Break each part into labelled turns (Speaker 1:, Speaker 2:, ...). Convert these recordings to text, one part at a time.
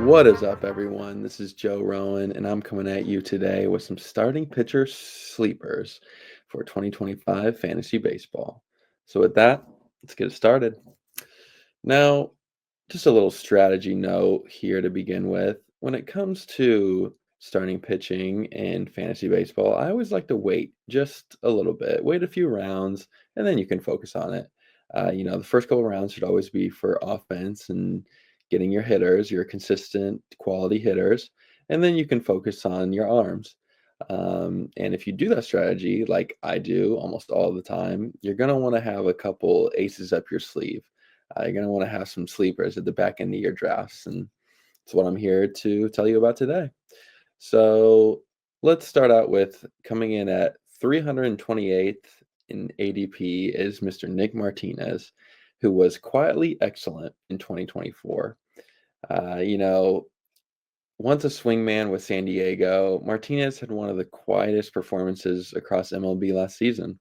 Speaker 1: What is up, everyone? This is Joe Rowan, and I'm coming at you today with some starting pitcher sleepers for 2025 fantasy baseball. So, with that, let's get it started. Now, just a little strategy note here to begin with. When it comes to starting pitching in fantasy baseball, I always like to wait just a little bit, wait a few rounds, and then you can focus on it. The first couple rounds should always be for offense and getting your hitters, your consistent quality hitters, and then you can focus on your arms. And if you do that strategy, like I do almost all the time, you're going to want to have a couple aces up your sleeve. You're going to want to have some sleepers at the back end of your drafts. And that's what I'm here to tell you about today. So let's start out with coming in at 328th in ADP is Mr. Nick Martinez, who was quietly excellent in 2024. Uh, you know, Once a swingman with San Diego, Martinez had one of the quietest performances across MLB last season.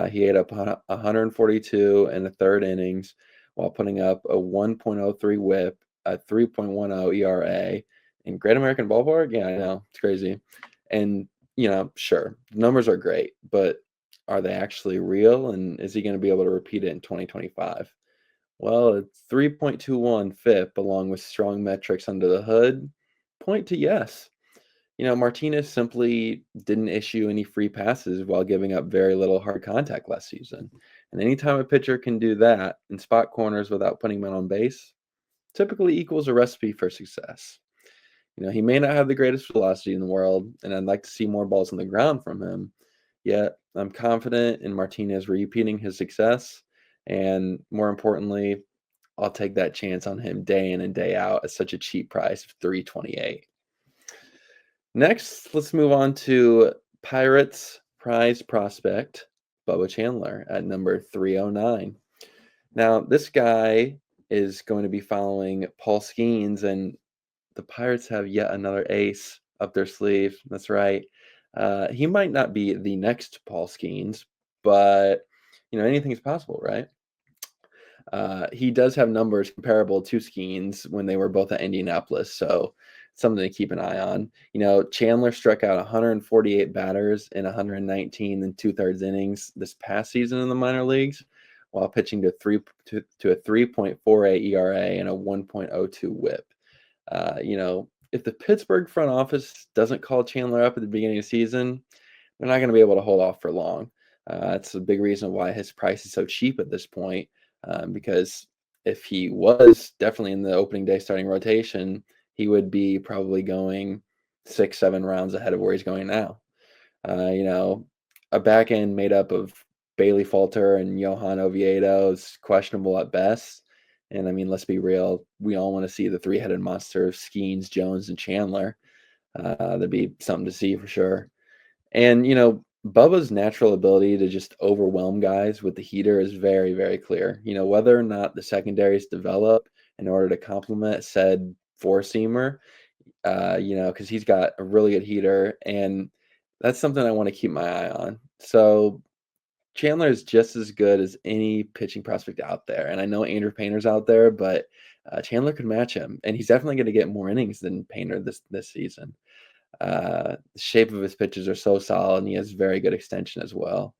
Speaker 1: He ate up 142 in the third innings while putting up a 1.03 whip, a 3.10 ERA. In Great American Ballpark, yeah, I know, it's crazy. And, sure, the numbers are great, but are they actually real? And is he going to be able to repeat it in 2025? Well, it's 3.21 FIP along with strong metrics under the hood point to yes. Martinez simply didn't issue any free passes while giving up very little hard contact last season. And anytime a pitcher can do that in spot corners without putting men on base, typically equals a recipe for success. He may not have the greatest velocity in the world, and I'd like to see more balls on the ground from him. Yet, I'm confident in Martinez repeating his success. And more importantly, I'll take that chance on him day in and day out at such a cheap price of 328. Next, let's move on to Pirates prize prospect Bubba Chandler at number 309. Now, this guy is going to be following Paul Skeens, and the Pirates have yet another ace up their sleeve. That's right. He might not be the next Paul Skeens, but anything is possible, right? He does have numbers comparable to Skeens when they were both at Indianapolis, so something to keep an eye on. Chandler struck out 148 batters in 119 and two-thirds innings this past season in the minor leagues, while pitching to a 3.48 ERA and a 1.02 WHIP. If the Pittsburgh front office doesn't call Chandler up at the beginning of the season, they're not going to be able to hold off for long. That's a big reason why his price is so cheap at this point. Because if he was definitely in the opening day starting rotation, he would be probably going 6-7 rounds ahead of where he's going now. A back end made up of Bailey Falter and Johan Oviedo is questionable at best. And I mean, let's be real, we all want to see the three-headed monster of Skeens, Jones, and Chandler. That'd be something to see for sure. And, Bubba's natural ability to just overwhelm guys with the heater is very, very clear. Whether or not the secondaries develop in order to complement said four-seamer, because he's got a really good heater, and that's something I want to keep my eye on. So Chandler is just as good as any pitching prospect out there. And I know Andrew Painter's out there, but Chandler could match him, and he's definitely going to get more innings than Painter this season. The shape of his pitches are so solid, and he has very good extension as well.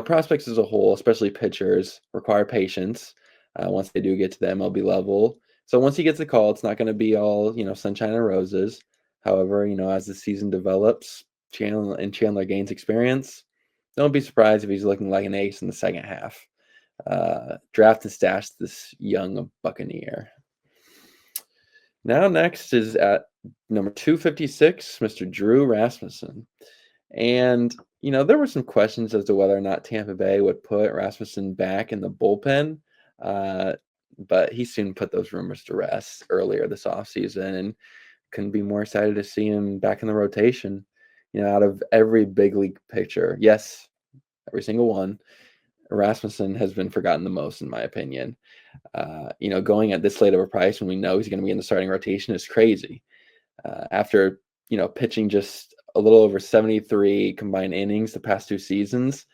Speaker 1: Prospects as a whole, especially pitchers, require patience once they do get to the MLB level. So once he gets a call, it's not going to be all, sunshine and roses. However, as the season develops, Chandler gains experience, don't be surprised if he's looking like an ace in the second half. Draft and stash this young Buccaneer. Now next is at number 256, Mr. Drew Rasmussen. And, there were some questions as to whether or not Tampa Bay would put Rasmussen back in the bullpen. But he soon put those rumors to rest earlier this offseason, and couldn't be more excited to see him back in the rotation. Out of every big league pitcher, yes, every single one, Rasmussen has been forgotten the most, in my opinion. Going at this late of a price when we know he's going to be in the starting rotation is crazy. After, pitching just a little over 73 combined innings the past two seasons,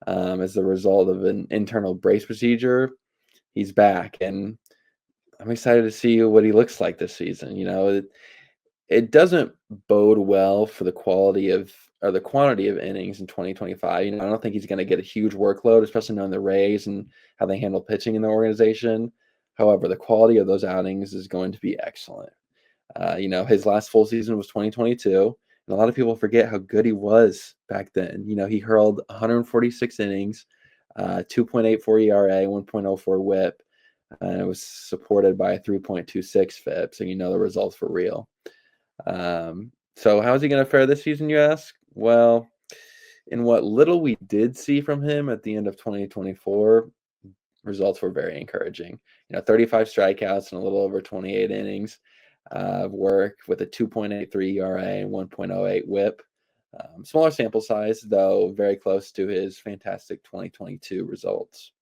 Speaker 1: as a result of an internal brace procedure. He's back, and I'm excited to see what he looks like this season. It doesn't bode well for the quality of or the quantity of innings in 2025. I don't think he's going to get a huge workload, especially knowing the Rays and how they handle pitching in the organization. However, the quality of those outings is going to be excellent. His last full season was 2022, and a lot of people forget how good he was back then. He hurled 146 innings, 2.84 ERA, 1.04 WHIP, and it was supported by a 3.26 FIP. So the results were real. So how is he going to fare this season, you ask? Well, in what little we did see from him at the end of 2024, results were very encouraging. 35 strikeouts and a little over 28 innings of work with a 2.83 ERA and 1.08 WHIP. Smaller sample size, though very close to his fantastic 2022 results.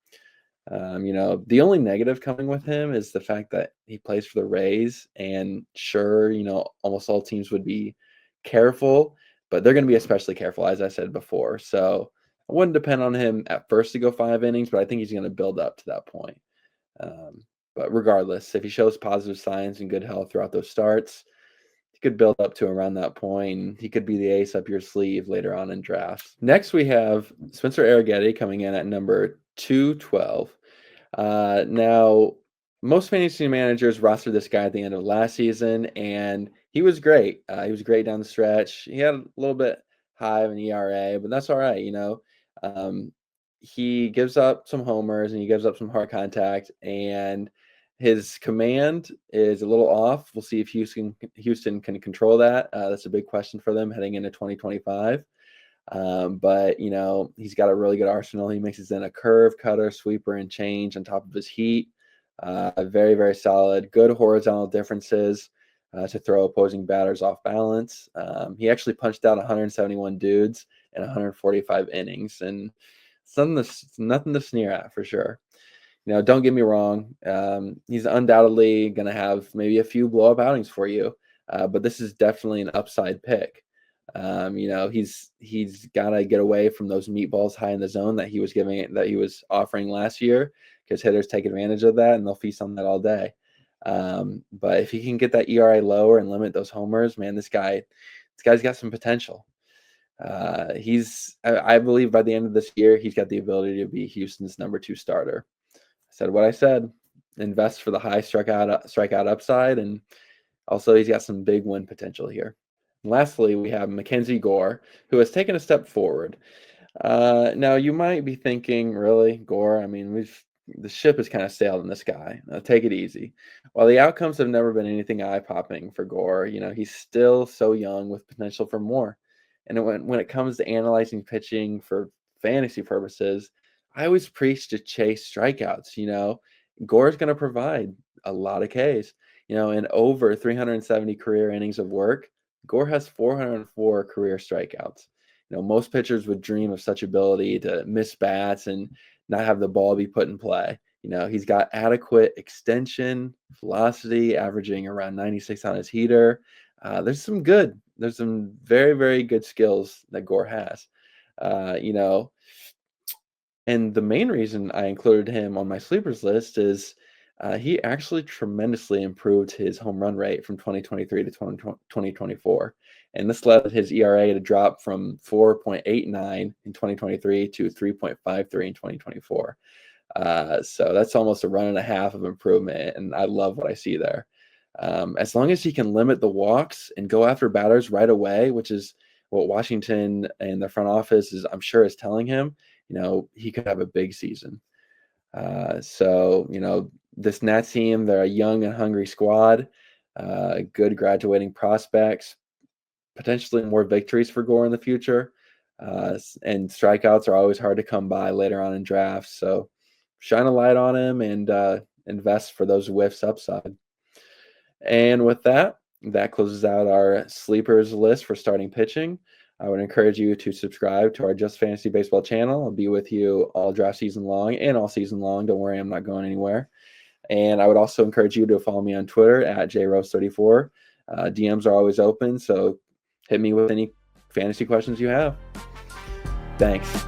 Speaker 1: The only negative coming with him is the fact that he plays for the Rays, and sure, almost all teams would be careful, but they're going to be especially careful, as I said before. So I wouldn't depend on him at first to go 5 innings, but I think he's going to build up to that point. But regardless, if he shows positive signs and good health throughout those starts, he could build up to around that point, and he could be the ace up your sleeve later on in drafts. Next, we have Spencer Arrighetti coming in at number 212. Now, most fantasy managers rostered this guy at the end of last season, and he was great. He was great down the stretch. He had a little bit high of an ERA, but that's all right. He gives up some homers and he gives up some hard contact, and his command is a little off. We'll see if Houston can control that. That's a big question for them heading into 2025. But he's got a really good arsenal. He mixes in a curve, cutter, sweeper, and change on top of his heat. Very, very solid. Good horizontal differences to throw opposing batters off balance. He actually punched out 171 dudes in 145 innings, and it's nothing to sneer at for sure. Don't get me wrong. He's undoubtedly going to have maybe a few blow-up outings for you, but this is definitely an upside pick. He's got to get away from those meatballs high in the zone that he was offering last year, because hitters take advantage of that and they'll feast on that all day. But if he can get that ERA lower and limit those homers, man, this guy's got some potential. I believe by the end of this year, he's got the ability to be Houston's number 2 starter. I said what I said. Invest for the high strikeout upside, and also he's got some big win potential here. And lastly, we have McKenzie Gore, who has taken a step forward. Now you might be thinking, really, Gore? I mean, the ship has kind of sailed on this guy. Take it easy. While the outcomes have never been anything eye-popping for Gore, he's still so young with potential for more. And when it comes to analyzing pitching for fantasy purposes, I always preach to chase strikeouts. Gore's going to provide a lot of Ks. In over 370 career innings of work, Gore has 404 career strikeouts. Most pitchers would dream of such ability to miss bats and not have the ball be put in play. He's got adequate extension, velocity, averaging around 96 on his heater. There's some very, very good skills that Gore has. And the main reason I included him on my sleepers list is he actually tremendously improved his home run rate from 2023 to 2024. And this led his ERA to drop from 4.89 in 2023 to 3.53 in 2024. So that's almost a run and a half of improvement, and I love what I see there. As long as he can limit the walks and go after batters right away, which is what Washington and the front office I'm sure is telling him, he could have a big season. This Nats team, they're a young and hungry squad, good graduating prospects, potentially more victories for Gore in the future. And strikeouts are always hard to come by later on in drafts. So shine a light on him and invest for those whiffs upside. And with that closes out our sleepers list for starting pitching. I would encourage you to subscribe to our Just Fantasy Baseball channel. I'll be with you all draft season long and all season long. Don't worry, I'm not going anywhere. And I would also encourage you to follow me on Twitter at JRose34. DMs are always open, so hit me with any fantasy questions you have. Thanks.